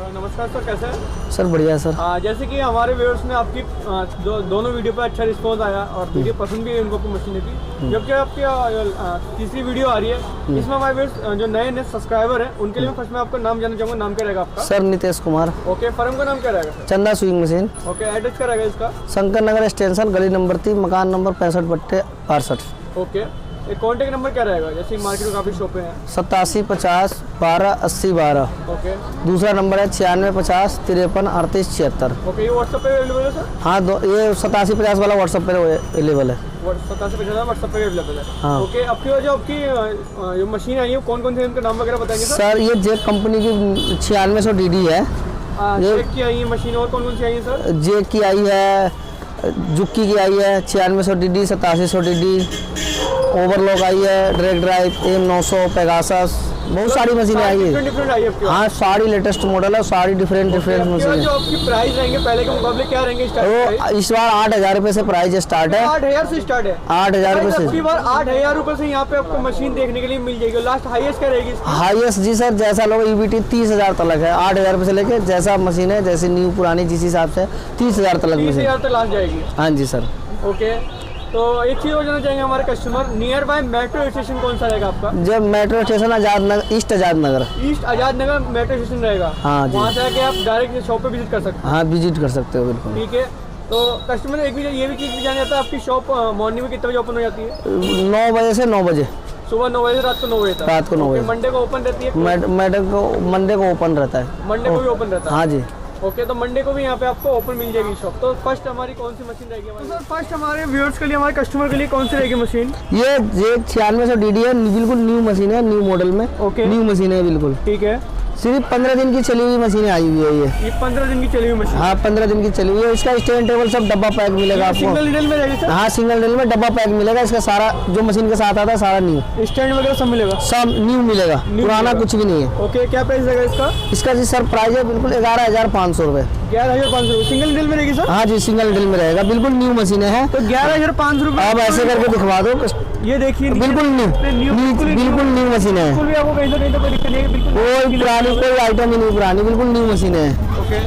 नमस्कार सर, कैसे हैं? सर बढ़िया सर। जैसे कि हमारे व्यूअर्स ने आपकी दोनों वीडियो पर अच्छा रिस्पॉन्स आया और वीडियो पसंद भी है उनको, आपको मशीनें थी। जबकि आपकी तीसरी वीडियो आ रही है, इसमें हमारे व्यूअर्स जो नए सब्सक्राइबर हैं उनके लिए मैं फर्स्ट में आपका नाम जानना चाहूँगा। नाम क्या रहेगा आपका? Sir Nitesh Kumar. Okay, firm का नाम क्या रहेगा सर? चंदा स्विंग मशीन। ओके, एड्रेस क्या रहेगा इसका? शंकर नगर स्टेशन, गली नंबर 3, मकान नंबर 65/62। ओके, एक कॉन्टेक्ट नंबर क्या रहेगा? जैसे मार्केट में काफ़ी शॉपें हैं। 87 50 12 80 12। ओके, दूसरा नंबर है 96 50 53 38 76। ओके, ये व्हाट्सएप पे अवेलेबल है सर? हाँ, ये 87 50 वाला व्हाट्सएप पे अवेलेबल है। 8750 व्हाट्सएप पे अवेलेबल है। हाँ। ओके, आपकी जो जो मशीन आई है कौन कौन से उनका नाम वगैरह बताएंगे सर? सर ये जेक कंपनी की 9600 DD है। जेक की आई है मशीन, और कौन कौन सी आई है सर? जेक की आई है, जुक्की की आई है 9600 DD, 8700 DD, ओवरलॉक आई है, ड्रैग ड्राइव, M900, पेगासस, बहुत सारी मशीनें आई है। डिफरेंट आई है आपकी? हाँ, सारी लेटेस्ट मॉडल है, सारी डिफरेंट मशीनें। जो आपकी प्राइस रहेंगे पहले के मुकाबले क्या रहेंगे? वो इस बार 8000 रुपये से प्राइस स्टार्ट है। 8000 से स्टार्ट है? 8000 रुपये से। इस बार 8000 रुपये से यहाँ पे आपको मशीन देखने के लिए मिल जाएगी। लास्ट हाईएस्ट क्या रहेगी? हाईएस्ट जी सर, जैसा लोग EBT 30,000 तक है। 8000 रुपये से लेके जैसा मशीन है, जैसे न्यू पुरानी जिस हिसाब से 30,000 तक मशीन। 30,000 तक लास्ट जाएगी? हाँ जी सर। ओके, तो एक चीज़ और जानना चाहेंगे हमारे customer, near by metro station कौन सा रहेगा आपका? जब metro station Azad Nagar, east Azad Nagar. East Azad Nagar metro station रहेगा? हाँ जी। वहाँ से आके आप डायरेक्ट शॉप पे विजिट कर सकते हैं? हाँ, विजिट कर सकते हो बिल्कुल। ठीक है, तो कस्टमर एक भी ये भी चीज़ जानना चाहता है, आपकी शॉप मॉर्निंग में कितने बजे ओपन हो जाती है? 9 बजे से 9 बजे। सुबह 9 बजे से रात को 9 बजे तक? रात को 9 बजे। मंडे को ओपन रहती है? मंडे को ओपन रहता है। मंडे को भी ओपन रहता है? हाँ जी। ओके, तो मंडे को भी यहाँ पे आपको ओपन मिल जाएगी शॉप। तो फर्स्ट हमारी कौन सी मशीन रहेगी? तो सर फर्स्ट हमारे व्यूअर्स के लिए, हमारे कस्टमर के लिए कौन सी रहेगी मशीन? ये 9600 DD है, बिल्कुल न्यू मशीन है, न्यू मॉडल में। ओके, न्यू मशीन है बिल्कुल। ठीक है, सिर्फ 15 दिन की चली हुई मशीनें आई हुई है ये 15 दिन की चली हुई मशीन? हाँ, 15 दिन की चली हुई है। इसका स्टैंड टेबल सब डब्बा पैक मिलेगा आपको। सिंगल नीडल में रहेगी सर? हाँ, सिंगल नीडल में डब्बा पैक मिलेगा। इसका सारा जो मशीन के साथ आता है सारा न्यू। स्टैंड वगैरह सब मिलेगा? सब न्यू मिलेगा, पुराना कुछ भी नहीं है। ओके, क्या प्राइस रहेगा इसका? इसका जी सर प्राइस है बिल्कुल 11,500 रुपये। 11,500 सिंगल नीडल में रहेगी सर? हाँ जी, सिंगल नीडल में रहेगा, बिल्कुल न्यू मशीनें हैं। तो 11,500 रुपये आप ऐसे करके दिखवा दो। ये देखिए, बिल्कुल न्यू, बिल्कुल न्यू मशीनें हैं। भी आपको कहीं तो कोई दिक्कत नहीं है? बिल्कुल कोई पुरानी कोई आइटम ही नहीं पुरानी, बिल्कुल न्यू मशीनें हैं। Okay,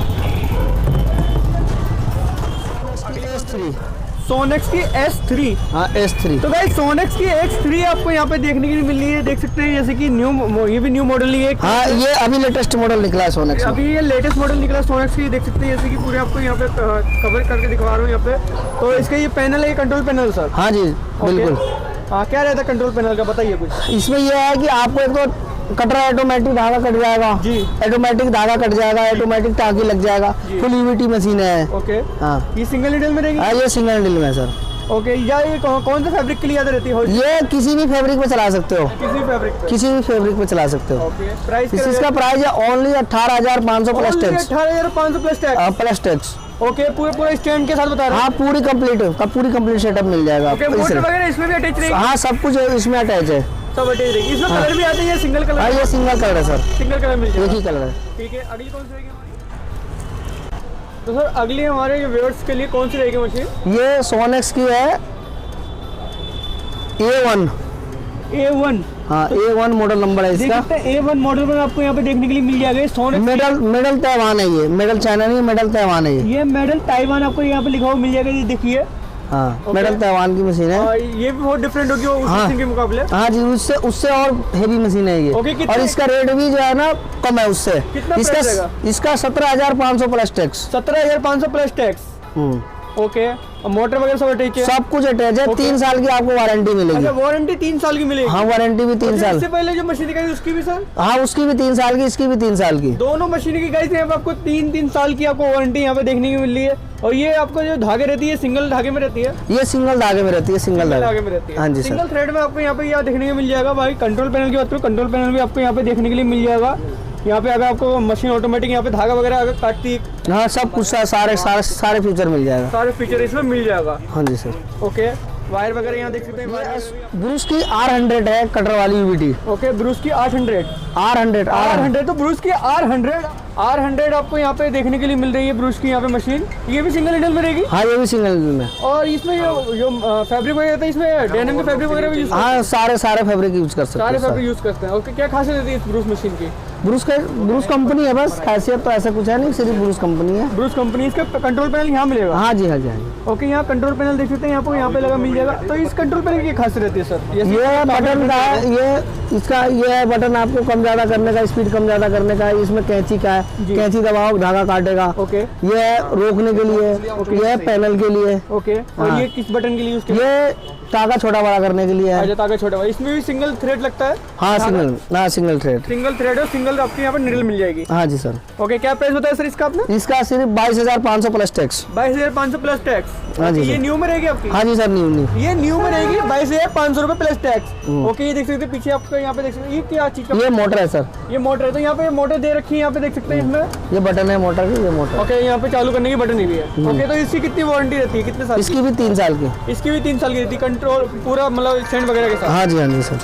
S3। सोनेक्स की S3। हाँ, S3। तो भाई सोनेक्स की X3 आपको यहाँ पे देखने के लिए मिल रही है, देख सकते हैं। जैसे कि ये भी न्यू मॉडल ही है। हाँ, ये अभी लेटेस्ट मॉडल निकला है सोनेक्स। अभी ये लेटेस्ट मॉडल निकला सोनेक्स की, देख सकते हैं। जैसे कि पूरे आपको यहाँ पे कवर करके दिखा रहा हूँ यहाँ पे। तो इसका ये पैनल है, ये कंट्रोल पैनल सर? हाँ जी, बिल्कुल। हाँ, क्या रहता है कंट्रोल पैनल का, बताइए कुछ। इसमें यह है कि आपको एक तो कटरा ऑटोमेटिक धागा कट जाएगा जी, ऑटोमेटिक धागा कट जाएगा, ऑटोमेटिक टाँकी लग जाएगा, फुल EBT मशीन है। ओके, हाँ, ये सिंगल नीडल में रहेगी? हाँ, ये सिंगल नीडल में है सर। ओके, या ये कौन से फैब्रिक के लिए याद रहती है? ये किसी भी फैब्रिक पे चला सकते हो, किसी फैब्रिक पे? किसी भी फैब्रिक पे चला सकते हो। ओके, प्राइस इसका प्राइस है only 18,500 plus tax. 18,500 plus tax? Plus tax. Okay, पूरे स्टैंड के साथ बता रहे हैं? हाँ, पूरी कंप्लीट सेटअप मिल जाएगा ओके, आपको। मोटर वगैरह इसमें भी अटैच रहेगी? हाँ, सब कुछ इसमें अटैच है, सब अटैच रहेगी। इसमें कलर भी आते हैं या सिंगल कलर? हाँ, ये सिंगल कलर है सर, सिंगल कलर मिल जाएगा, एक ही कलर है। ठीक है। अगली कौन सी रहेगी हमारी? तो सर अगली हमारे व्यूअर्स के लिए कौन सी रहेगी मशीन? ये सोनेक्स की है A1। हाँ, A1 मॉडल नंबर है इसका। A1 मॉडल में आपको यहाँ पे देखने के लिए मिल जाएगा। सोनेक्स मेडल ताइवान है, ये मेडल चाइना नहीं, मेडल ताइवान है ये मेडल ताइवान आपको यहाँ पे लिखा हुआ मिल जाएगा, ये देखिए। हाँ, मेडल ताइवान की मशीन है। ये भी बहुत डिफरेंट होगी उस मशीन के मुकाबले? हाँ जी, उससे और हेवी मशीन है ये। और इसका रेट भी जो है ना कम है उससे। इसका 17,500 plus tax. 17,500 plus tax. Okay, motor वगैरह सब अटैच है? सब कुछ अटैच है। 3 साल की आपको वारंटी मिलेगी। अच्छा, वारंटी 3 साल की मिलेगी? हाँ, वारंटी भी 3 साल। इससे पहले जो मशीन दिखाई उसकी भी सर? हाँ, उसकी भी 3 साल की, इसकी भी 3 साल की। दोनों मशीन की गाइस यहाँ पे आपको 3 साल की आपको वारंटी यहाँ पे देखने को मिल रही है। और ये आपको जो धागे रहती है सिंगल धागे में रहती है? ये सिंगल धागे में रहती है, सिंगल धागे में रहती है। हाँ जी, सिंगल थ्रेड में आपको यहाँ पे देखने को मिल जाएगा। भाई कंट्रोल पैनल की बात करो, कंट्रोल पैनल भी आपको यहाँ पे देखने के लिए मिल जाएगा। यहाँ पे अगर आपको मशीन ऑटोमेटिक यहाँ पे धागा वगैरह अगर काटती, हाँ, सब कुछ सारे फीचर मिल जाएगा, सारे फीचर इसमें मिल जाएगा। हाँ जी सर। ओके, वायर वगैरह यहाँ देख सकते हैं। ब्रूस की R100 है, कटर वाली EBT। ओके, ब्रूस की R100 तो ब्रूस की R100 आपको यहाँ पे देखने के लिए मिल रही है। ब्रूस की यहाँ पे मशीन, ये भी सिंगल नीडल में रहेगी? हाँ, ये भी सिंगल नीडल में। और इसमें जो फैब्रिक वगैरह था, इसमें डेनिम के फैब्रिक वगैरह भी? हाँ, सारे फैब्रिक यूज कर सकते हैं, सारे फैब्रिक यूज करते हैं। ओके, क्या खासियत रहती है इस ब्रूस मशीन की? ब्रूस कंपनी है, बस खासियत तो ऐसा कुछ है नहीं, सिर्फ ब्रूस कंपनी है। ब्रूस कंपनी, इसका कंट्रोल पैनल यहाँ मिलेगा? हाँ जी, हाँ जी, हाँ जी। ओके, यहाँ कंट्रोल पैनल देख सकते हैं, आपको यहाँ पे लगा मिल जाएगा। तो इस कंट्रोल पैनल की खासियत रहती है सर? ये बटन का है, ये बटन आपको कम ज्यादा करने का, स्पीड कम ज्यादा करने का है। इसमें कैंची का है, कैंची दबाओ धागा काटेगा। ओके, ये रोकने के लिए, ये पैनल के लिए। ओके, और ये किस बटन के लिए यूज? ये तागा छोटा बड़ा करने के लिए है। अच्छा, तागा छोटा बड़ा। इसमें भी सिंगल थ्रेड लगता है? हाँ, सिंगल थ्रेड। सिंगल थ्रेड और सिंगल आपके यहाँ पर निडल मिल जाएगी? हाँ जी सर। ओके, क्या प्राइस बताया सर इसका आपने? इसका सिर्फ 22,500 प्लस टैक्स। 22,500 plus tax? हाँ जी। ये न्यू में रहेगी आपकी? हाँ जी सर, न्यू। ये न्यू में रहेगी 22,500 रुपए प्लस टैक्स। ओके, ये देख सकते हैं पीछे आपको, यहाँ पे देख सकते हैं, ये क्या चीज का? ये मोटर है सर। ये मोटर है, तो यहाँ पे मोटर दे रखी है, यहाँ पे देख सकते हैं इसमें। ये बटन है मोटर की, ये मोटर। ओके, यहाँ पे चालू करने की बटन भी है। ओके, तो इसकी कितनी वारंटी रहती है, कितने साल? इसकी भी 3 साल की। इसकी भी 3 साल की रहती है, कंट्रोल पूरा मतलब स्टैंड वगैरह के साथ? हाँ जी, हाँ जी सर।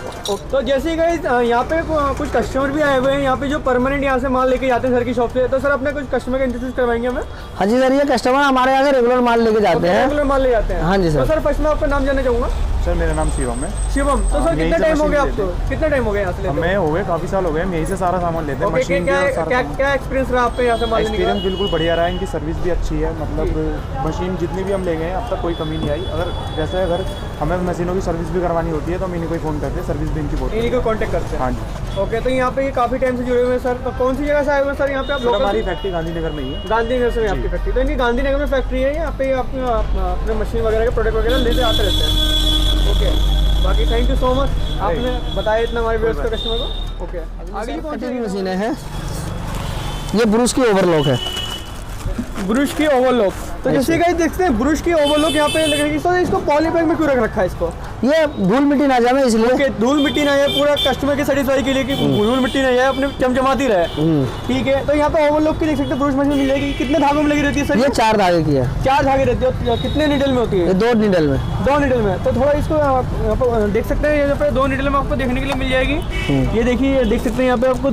तो जैसे गाइस यहाँ पे कुछ कस्टमर भी आए हुए हैं यहाँ पे जो परमानेंट यहाँ से माल लेके जाते हैं सर की शॉप से। तो सर अपने कुछ कस्टमर का इंट्रोड्यूस करवाएंगे हमें? हाँ जी सर, ये कस्टमर हमारे यहाँ रेगुलर माल लेके जाते हैं। रेगुलर माल ले जाते हैं? हाँ जी सर। तो सर फर्स्ट में आपका नाम जानना चाहूँगा। सर मेरा नाम शिवम है। शिवम, तो सर कितना टाइम हो गया आपको? कितना टाइम हो गया यहाँ से? हमें हो गए काफी साल हो गए, हम यहीं से सारा सामान लेते हैं। मशीन क्या एक्सपीरियंस रहा आपका यहाँ से माल लेने का? एक्सपीरियंस बिल्कुल बढ़िया रहा है, इनकी सर्विस भी अच्छी है। मतलब मशीन जितनी भी हम ले गए हैं अब तक कोई कमी नहीं आई। अगर हमें मशीनों की सर्विस भी करवानी होती है तो हम इन्हीं को ही फ़ोन करते हैं, सर्विस भी इनकी बहुत। इन्हीं को कॉन्टेक्ट करते हैं? हाँ जी। ओके, तो यहाँ पे ये काफी टाइम से जुड़े हुए हैं सर। तो कौन सी जगह से आए हुए हैं सर यहाँ पे आप लोग? हमारी फैक्ट्री गांधीनगर में ही है। गांधीनगर से आपकी फैक्ट्री? तो इनकी गांधीनगर में फैक्ट्री है, यहाँ पे अपने मशीन वगैरह के प्रोडक्ट वगैरह लेते आते रहते हैं। ओके, बाकी थैंक यू सो मच, आपने बताया इतना हमारे व्यूअर्स को, कस्टमर को। ओके, आगे कौन सी मशीन है? ये ब्रूस की ओवरलॉक है। ब्रूस की ओवरलॉक? तो जैसे गाइस देखते हैं ब्रूस की ओवरलॉक यहाँ पे लग रही है। तो इसको पॉली बैग में क्यों रख रखा है इसको? ये धूल मिट्टी ना जाए इसलिए। ओके, धूल मिट्टी ना जाए, पूरा कस्टमर की सेटिस्फाई के लिए कि धूल मिट्टी ना जाए, अपने चमचमाती रहे। ठीक है, तो यहाँ पे ओवरलॉक की देख सकते हैं ब्रूस मशीन मिल जाएगी। कितने धागों में लगी रहती है सर? ये 4 धागे की है। 4 धागे रहती है। कितने नीडल में होती है? ये 2 नीडल में। 2 नीडल में। तो थोड़ा इसको यहाँ पे देख सकते हैं, यहाँ पे 2 नीडल में आपको देखने के लिए मिल जाएगी। ये देखिए, देख सकते हैं यहाँ पे आपको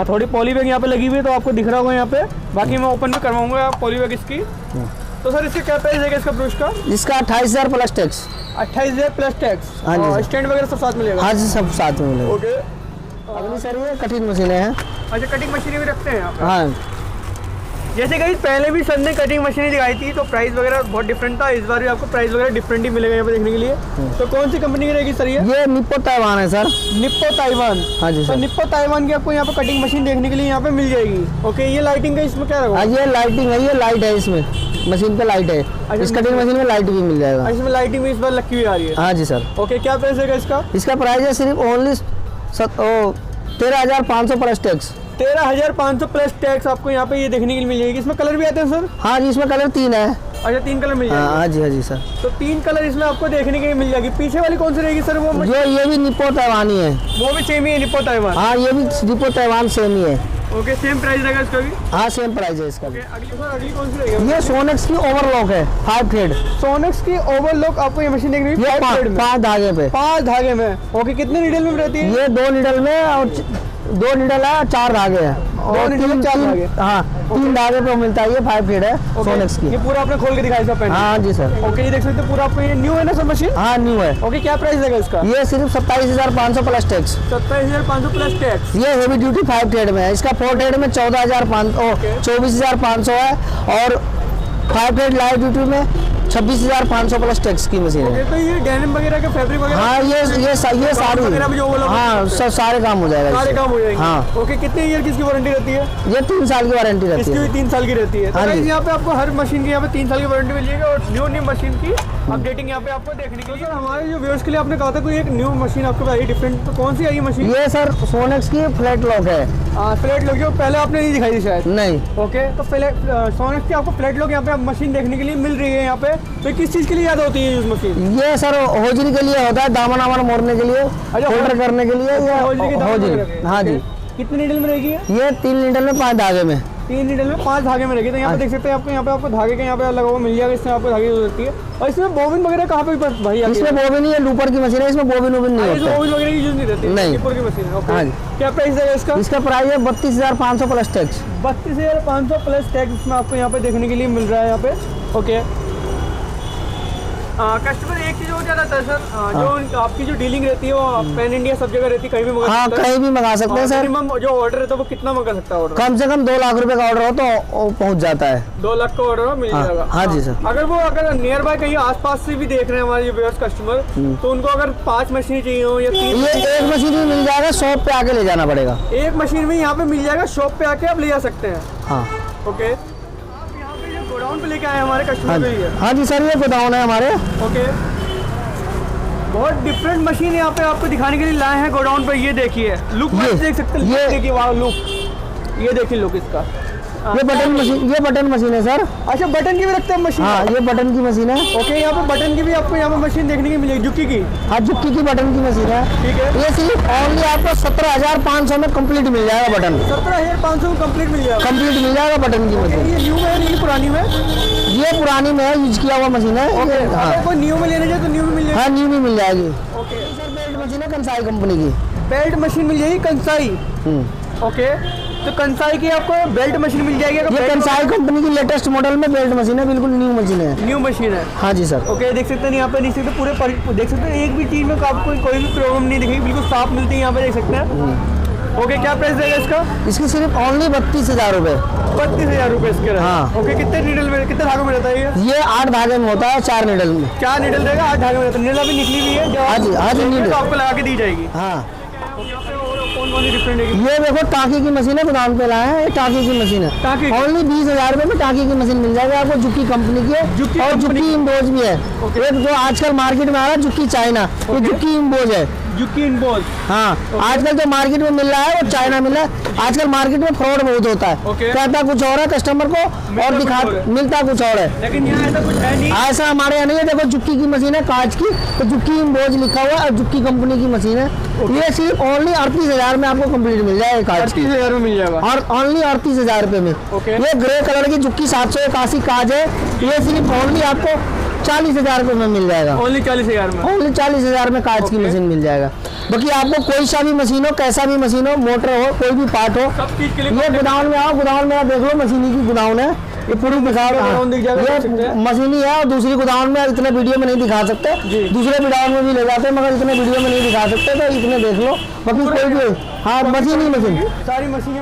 थोड़ी पॉली बैग यहाँ पे लगी हुई है, तो आपको दिख रहा होगा यहाँ पे। बाकी मैं ओपन भी करवाऊंगा पॉली बैग इसकी। तो सर इसका क्या प्राइस है इसका ब्रूस का? इसका 28,000 प्लस टैक्स। 28,000 plus tax? हाँ जी। स्टैंड वगैरह सब साथ मिलेगा? हाँ जी, सब साथ में मिलेगा। ओके, अगली सर ये कटिंग मशीनें हैं। अच्छा, कटिंग मशीनें भी रखते हैं यहाँ पे? हाँ, जैसे कहीं पहले भी सर ने कटिंग मशीनें दिखाई थी तो प्राइस वगैरह बहुत डिफरेंट था। इस बार भी आपको प्राइस वगैरह डिफरेंट ही मिलेगा यहाँ पे देखने के लिए। तो कौन सी कंपनी की रहेगी सर ये? निप्पो ताइवान है सर। Nippon Taiwan? हाँ जी सर। सर। निप्पो ताइवान की आपको यहाँ पे कटिंग मशीन देखने के लिए यहाँ पे मिल जाएगी। ओके, ये लाइटिंग का इसमें क्या रखा? ये लाइटिंग है, ये लाइट है इसमें, मशीन पे लाइट है। इस कटिंग मशीन में लाइट भी मिल जाएगा। इसमें लाइटिंग भी इस बार लगी हुई आ रही है? हाँ जी सर। ओके, क्या प्राइस है इसका? इसका प्राइस है सिर्फ only 13,500 plus tax. 13,500 plus tax आपको यहाँ पे ये देखने के लिए मिल जाएगी। इसमें कलर भी आते हैं सर? हाँ जी, इसमें कलर 3 है। अच्छा, 3 कलर मिल जाएंगे? हाँ जी, हाँ जी सर। तो 3 कलर इसमें आपको देखने के लिए मिल जाएगी। पीछे वाली कौन सी रहेगी सर? वो ये भी निप्पो ताइवान ही है। वो भी सेम ही है, निप्पो ताइवान? हाँ, ये भी निप्पो ताइवान सेम ही है। ओके, सेम प्राइस रहेगा इसका भी? हाँ, सेम प्राइस है इसका भी। अगली कौन सी रहेगी? ये सोनेक्स की ओवरलॉक है, 5 थ्रेड। सोनेक्स की ओवरलॉक आपको ये मशीन देखने ये 5 धागे पे। 5 धागे में? ओके, कितने नीडल में रहती है? ये 2 नीडल में, और 2 नीडल है, 4 धागे हैं। और 4 धागे? हाँ, 3 धागे पे मिलता है। ये 5 थ्रेड है सोनेक्स की। ये पूरा आपने खोल के दिखाया सब? हाँ जी सर। ओके, ये देख सकते हैं पूरा आपको। ये न्यू है ना सब मशीन? हाँ, न्यू है। ओके, क्या प्राइस रहेगा इसका? ये सिर्फ 27,500 प्लस टैक्स। 27,500 plus tax? ये हेवी ड्यूटी 5 थ्रेड में है। इसका 4 थ्रेड में 24,500 है, और 5 थ्रेड लाइट ड्यूटी में 26,500 प्लस टैक्स की मशीन है। तो ये डेनिम वगैरह के फैब्रिक वगैरह? हाँ, ये सारी, हाँ, सब सारे काम हो जाएगा। सारे काम हो जाएंगे? हाँ। ओके, कितने ईयर की इसकी वारंटी रहती है? ये 3 साल की वारंटी रहती है। इसकी भी 3 साल की रहती है। हाँ तो जी। यहाँ पे आपको हर मशीन की यहाँ पे 3 साल की वारंटी मिल जाएगी, और न्यू मशीन की अपडेटिंग यहाँ पे आपको देखने के लिए। हमारे जो व्यूअर्स के लिए आपने कहा था कोई एक न्यू मशीन आपको आई डिफरेंट, तो कौन सी आई मशीन? ये सर सोनेक्स की फ्लैट लॉक है। फ्लैट लॉक, जो पहले आपने नहीं दिखाई थी शायद? नहीं। ओके, तो सोनेक्स की आपको फ्लैट लॉक यहाँ पे मशीन देखने के लिए मिल रही है यहाँ पे। तो किस चीज़ के लिए ज़्यादा होती है यूज मशीन? ये सर होजरी के लिए होता है, दामन वामन मोड़ने के लिए, होल्डर करने के लिए। ये होजरी। हाँ जी। कितने नीडल में रहेगी ये 3 नीडल में 5 धागे में। 3 नीडल में 5 धागे में रहेगी। तो यहाँ पे देख सकते हैं आपको, यहाँ पे आपको धागे का यहाँ पे लगा हुआ मिल जाएगा। इसमें आपको धागे जरूरत है। और इसमें बोबिन वगैरह कहाँ पे भाई? इसमें बोबिन नहीं है, लूपर की मशीन है, इसमें बोबिन वोबिन नहीं होता। बोबिन वगैरह की यूज नहीं रहती? नहीं, लूपर की मशीन है। हाँ जी। क्या प्राइस है इसका? इसका प्राइस है 32,500 प्लस टैक्स। 32,500 प्लस टैक्स इसमें आपको यहाँ पे देखने के लिए मिल रहा है यहाँ पे। ओके, कस्टमर एक चीज हो जाता है सर, जो आपकी जो डीलिंग रहती है वो पैन इंडिया सब जगह रहती है, कहीं भी मंगा हाँ सकते हैं। कहीं भी मंगा सकते हैं सर। मिनिमम जो ऑर्डर रहता है वो कितना मंगा सकता है ऑर्डर? कम से कम 2 लाख रुपए का ऑर्डर हो तो वो पहुंच जाता है। 2 लाख का ऑर्डर मिल हाँ, जाएगा। हाँ जी सर। अगर नियर बाय कहीं आसपास से भी देख रहे हैं हमारे व्यूअर्स कस्टमर, तो उनको अगर 5 मशीन चाहिए हो या 3, ये एक मशीन भी मिल जाएगा, शॉप पे आके ले जाना पड़ेगा। एक मशीन में यहाँ पे मिल जाएगा, शॉप पे आके आप ले जा सकते हैं। हाँ ओके, आप यहाँ पे जो गोडाउन पे लेके आए हैं हमारे हाँ कस्टमर के लिए। हाँ जी सर, ये गोडाउन है हमारे। ओके, बहुत डिफरेंट मशीन यहाँ पे आपको दिखाने के लिए लाए हैं गोडाउन पे। ये देखिए लुक देख सकते हैं, ये देखिए वाह लुक, ये देखिए लुक इसका। ये बटन मशीन है सर। अच्छा, बटन की भी रखते हैं मशीन? हाँ ये बटन की मशीन है। ओके, यहाँ पे बटन की भी आपको यहाँ पे मशीन देखने की मिलेगी, जुक्की की। हाँ जुक्की की बटन की मशीन है। ठीक है, ये सिर्फ ओनली आपको 17,500 में कंप्लीट मिल जाएगा बटन। 17,500 में कंप्लीट मिल जाएगा। कंप्लीट मिल जाएगा बटन की मशीन। ये न्यू में है, नहीं पुरानी में? ये पुरानी में है, यूज किया हुआ मशीन है। हाँ अगर कोई न्यू में लेने जाए तो न्यू में मिल जाएगी। हाँ न्यू भी मिल जाएगी। ओके सर बेल्ट मशीन है कंसाई कंपनी की। बेल्ट मशीन मिल जाएगी कंसाई। ओके, तो कंसाई की आपको बेल्ट मशीन मिल जाएगी। ये कंसाई कंपनी की लेटेस्ट मॉडल में बेल्ट मशीन है, बिल्कुल न्यू मशीन है। न्यू मशीन है। हाँ जी सर। ओके, देख सकते हैं यहाँ पे, देख सकते हैं पूरे देख सकते हैं, एक भी चीज में आपको कोई भी प्रॉब्लम नहीं दिखेगी, बिल्कुल साफ मिलती है यहाँ पे, देख सकते हैं। ओके, क्या प्राइस रहेगा इसका? इसकी सिर्फ ओनली 32,000 रुपए। 32,000 रुपए इसके रहेगा। हाँ। ओके, कितने नीडल में, कितने धागों में रहता है ये 8 धागे में होता है, 4 नीडल में। 4 नीडल रहेगा, 8 धागे में रहता है। नीडल अभी निकली हुई है, हाँ जी, हाँ जी, नीडल तो आपको लगा के दी जाएगी। हाँ कौन कौन सी डिफरेंट है? ये देखो टाकी की मशीन है, गोदाम पे लाए हैं, ये टाकी की मशीन है। टाकी? ओनली 20,000 रुपए में टाकी की मशीन मिल जाएगी आपको, जुक्की कंपनी की है। जुक्की और कंपनी जुक्की इम्बोज भी है। एक जो आजकल मार्केट में आ रहा है जुक्की चाइना, ये जुक्की इम्बोज है। जुक्की इम्बोज। हाँ आजकल जो मार्केट में मिल रहा है वो चाइना मिल रहा है। आजकल मार्केट में फ्रॉड बहुत होता है। कहता कुछ और है कस्टमर को और दिखा मिलता कुछ और है, लेकिन यहाँ ऐसा कुछ है नहीं। ऐसा हमारे यहाँ नहीं है। देखो जुक्की की मशीन है कांच की, तो जुक्की इम्बोज लिखा हुआ है और जुक्की कंपनी की मशीन है। ये सिर्फ ओनली 38,000 में आपको कंप्लीट मिल जाएगा कांच की। 38,000 में मिल जाएगा और ओनली 38,000 रुपए में। ये ग्रे कलर की जुक्की 781 कांच है, ये सिर्फ ओनली आपको 40,000 रुपए में मिल जाएगा। ओनली 40,000 में? ओनली 40,000 में कांच की मशीन मिल जाएगा। बाकी आपको कोई सा भी मशीन हो, कैसा भी मशीन हो, मोटर हो, कोई भी पार्ट हो, सब चीज के लिए ये गोदाउन में आओ, गोदाउन में देख लो, मशीनी की गोदाउन है, ये पूरी दिखा गोडाउन दिख जाएगा, देख सकते ये हैं। मशीनी है। और दूसरी गोदाउन में इतने वीडियो में नहीं दिखा सकते, दूसरे गोदाउन में भी ले जाते हैं मगर इतने वीडियो में नहीं दिखा सकते, तो इतने देख लो। बाकी कोई भी हाँ मशीनी मशीन, सारी मशीनें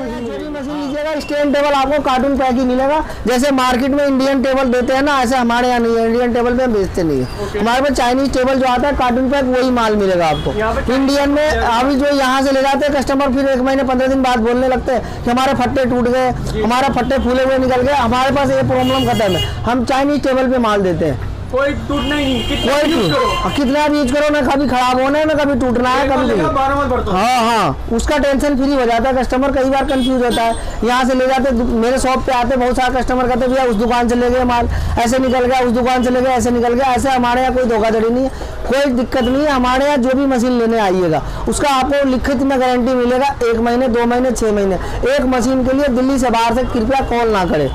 मशीन लीजिएगा। स्टैंड टेबल आपको कार्टून पैक ही मिलेगा। जैसे मार्केट में इंडियन टेबल देते हैं ना, ऐसे हमारे यहाँ नहीं है। इंडियन टेबल पे हम बेचते नहीं है। हमारे पास चाइनीज टेबल जो आता है कार्टून पैक, वही माल मिलेगा आपको। इंडियन में अभी जो यहाँ से ले जाते हैं कस्टमर, फिर 1 महीने 15 दिन बाद बोलने लगते हैं कि हमारे फट्टे टूट गए, हमारे फट्टे फूले हुए निकल गए। हमारे पास ये प्रॉब्लम खत्म है, हम चाइनीज टेबल पे माल देते हैं। कोई टूटना ही नहीं, कितना भी यूज करो, कितना भी यूज करो, ना कभी खराब होना है ना कभी टूटना है, कभी नहीं। 12 मत बरतो। हाँ हाँ, उसका टेंशन फ्री हो जाता है कस्टमर। कई बार कंफ्यूज होता है, यहाँ से ले जाते, मेरे शॉप पे आते बहुत सारे कस्टमर कहते भैया उस दुकान से ले गए माल ऐसे निकल गया, उस दुकान से ले गए ऐसे निकल गया। ऐसे हमारे यहाँ कोई धोखाधड़ी नहीं है, कोई दिक्कत नहीं है। हमारे यहाँ जो भी मशीन लेने आइएगा उसका आपको लिखित में गारंटी मिलेगा, 1 महीने 2 महीने 6 महीने। एक मशीन के लिए दिल्ली से बाहर से कृपया कॉल ना करें,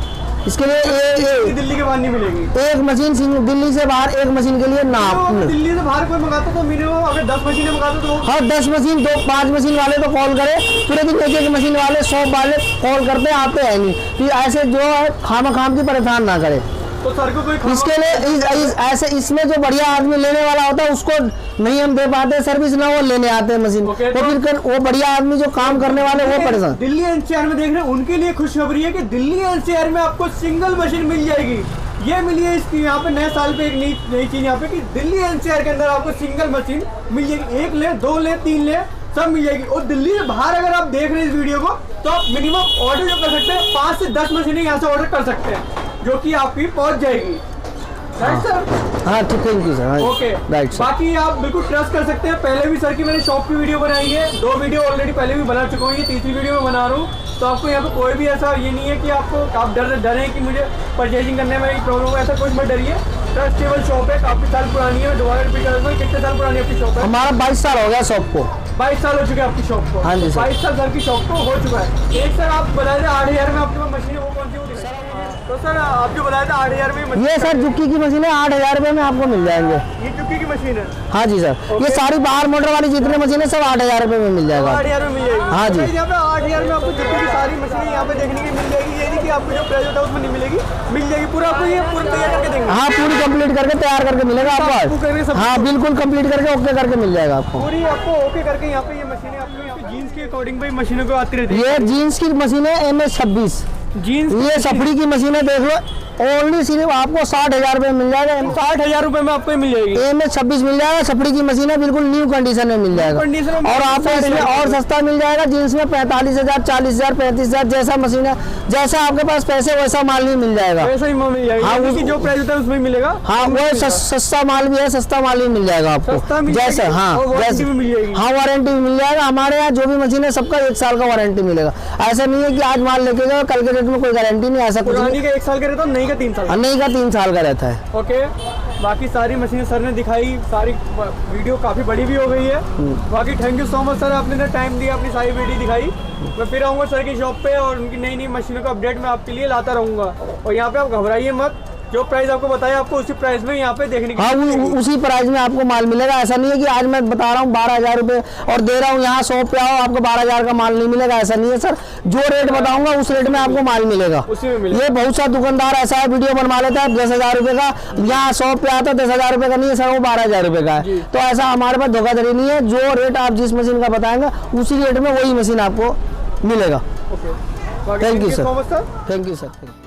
इसके लिए दिल्ली के बाहर नहीं मिलेगी एक मशीन। दिल्ली से बाहर एक मशीन के लिए ना, दिल्ली से बाहर कोई मंगाता तो मिनिमम अगर 10 मशीनें मंगाते तो हाँ 10 मशीन 2-5 मशीन वाले तो कॉल करे, पूरे दिन एक मशीन वाले शॉप वाले कॉल करते आते हैं नहीं कि ऐसे जो है खाम की परेशान ना करे। तो सर को कोई इसके लिए ऐसे इसमें जो बढ़िया आदमी लेने वाला होता है उसको नहीं हम दे पाते सर्विस, ना वो लेने आते हैं मशीन। तो फिर वो बढ़िया आदमी जो काम करने वाले वो परेशान। दिल्ली एनसीआर में देख रहे हैं उनके लिए खुशखबरी है कि दिल्ली एनसीआर में आपको सिंगल मशीन मिल जाएगी। ये मिली है इसकी यहाँ पे नए साल पे एक नई चीज यहाँ पे कि दिल्ली एनसीआर के अंदर आपको सिंगल मशीन मिल जाएगी। 1 ले 2 ले 3 ले सब मिल जाएगी। और दिल्ली से बाहर अगर आप देख रहे हैं इस वीडियो को तो आप मिनिमम ऑर्डर जो कर सकते हैं 5 से 10 मशीनें यहाँ से ऑर्डर कर सकते हैं जो कि आपकी पहुंच जाएगी। Right sir? हाँ ठीक, thank you sir. Okay right sir. बाकी आप बिल्कुल ट्रस्ट कर सकते हैं। पहले भी सर की मैंने शॉप की वीडियो बनाई है, 2 वीडियो ऑलरेडी पहले भी बना चुका हूँ, ये 3री वीडियो में बना रहा हूँ। तो आपको यहाँ पे कोई भी ऐसा ये नहीं है कि आपको आप डरें कि मुझे परचेजिंग करने में प्रॉब्लम है, ऐसा कुछ मत डरिए। ट्रस्टेबल शॉप है, काफी साल पुरानी है। दोबारा रिपीट कर दूँ, कितने साल पुरानी आपकी शॉप है? हमारा 22 साल हो गया शॉप को। 22 साल हो चुके हैं आपकी शॉप को? हाँ जी सर। 22 साल सर की शॉप को हो चुका है। एक सर आप बताए थे 8,000 में आपके पास मशीन है, वो कौन सी? तो सर आप जो बताया था 8,000 में ये सर जुक्की की मशीन है, 8,000 रुपए में आपको मिल जाएंगे। ये जुक्की की मशीन है? हाँ जी सर। ये सारी बाहर मोटर वाली जितने मशीन है सब 8,000 रुपए में मिल जाएगा। 8,000 में मिल जाएगी। हाँ जी। यहाँ पे 8,000 10,000 में आपको जितनी भी सारी मशीनें यहाँ पे देखने की मिल जाएगी। ये नहीं कि आपको जो प्राइस होता है उसमें नहीं मिलेगी, मिल जाएगी। पूरा आपको ये पूरा तैयार करके देंगे। हाँ, पूरी कंप्लीट करके तैयार करके मिलेगा आपको। हाँ, बिल्कुल कंप्लीट करके ओके करके मिल जाएगा आपको। पूरी आपको ओके करके यहाँ पे ये मशीनें आपको यहाँ पे जीन्स के अकॉर्डिंग भाई मशीनों को आती रहती है। ये जीन्स की मशीन है MS26 जीन्स, ये सफड़ी की मशीनें देख लो, ओनली सिर्फ आपको 60,000 रुपये में मिल जाएगा। 60,000 रुपए में आपको मिल जाएगी। MS26 मिल जाएगा, सफड़ी की मशीन है, बिल्कुल न्यू कंडीशन में मिल जाएगा। और आपको इसमें और सस्ता मिल जाएगा। जीन्स में 45,000, 40,000, 35,000 जैसा मशीन है, जैसा आपके पास पैसे वैसा माल भी मिल जाएगा। वैसा ही मिल जाएगा। हाँ, उसकी जो प्राइस होता है उसमें मिलेगा। हाँ, वो सस्ता माल भी है, सस्ता माल भी मिल जाएगा आपको। जैसे हाँ, वारंटी भी मिल जाएगी। हाँ, वारंटी भी मिल जाएगा। हमारे यहाँ जो भी मशीन है सबका 1 साल का वारंटी मिलेगा। ऐसा नहीं है कि आज माल लेके गए कल के डेट में कोई गारंटी नहीं, ऐसा कुछ पुरानी का 1 साल का रहता है, नई का 3 साल। नहीं का 3 साल का रहता है। ओके, बाकी सारी मशीनें सर ने दिखाई, सारी वीडियो काफ़ी बड़ी भी हो गई है। बाकी thank you so much sir, आपने टाइम दिया, अपनी सारी वीडियो दिखाई। मैं फिर आऊँगा सर की शॉप पे और उनकी नई नई मशीनों का अपडेट मैं आपके लिए लाता रहूँगा। और यहाँ पे आप घबराइए मत, जो प्राइस आपको बताया आपको उसी प्राइस में यहाँ पे देखने की। हाँ, उसी प्राइस में आपको माल मिलेगा। ऐसा नहीं है कि आज मैं बता रहा हूँ 12,000 रुपये और दे रहा हूँ यहाँ शॉप पे आओ आपको 12,000 का माल नहीं मिलेगा, ऐसा नहीं है सर। जो रेट बताऊंगा उस रेट में आपको माल मिलेगा। उसी में मिलेगा। ये बहुत सा दुकानदार ऐसा है वीडियो बनवा लेता है 10,000 रुपये का, यहाँ शॉप पे आता है 10,000 रुपये का नहीं है सर, वो 12,000 रुपये का है। तो ऐसा हमारे पास धोखाधड़ी नहीं है। जो रेट आप जिस मशीन का बताएंगे उसी रेट में वही मशीन आपको मिलेगा। Okay, thank you sir. So much sir. Thank you sir.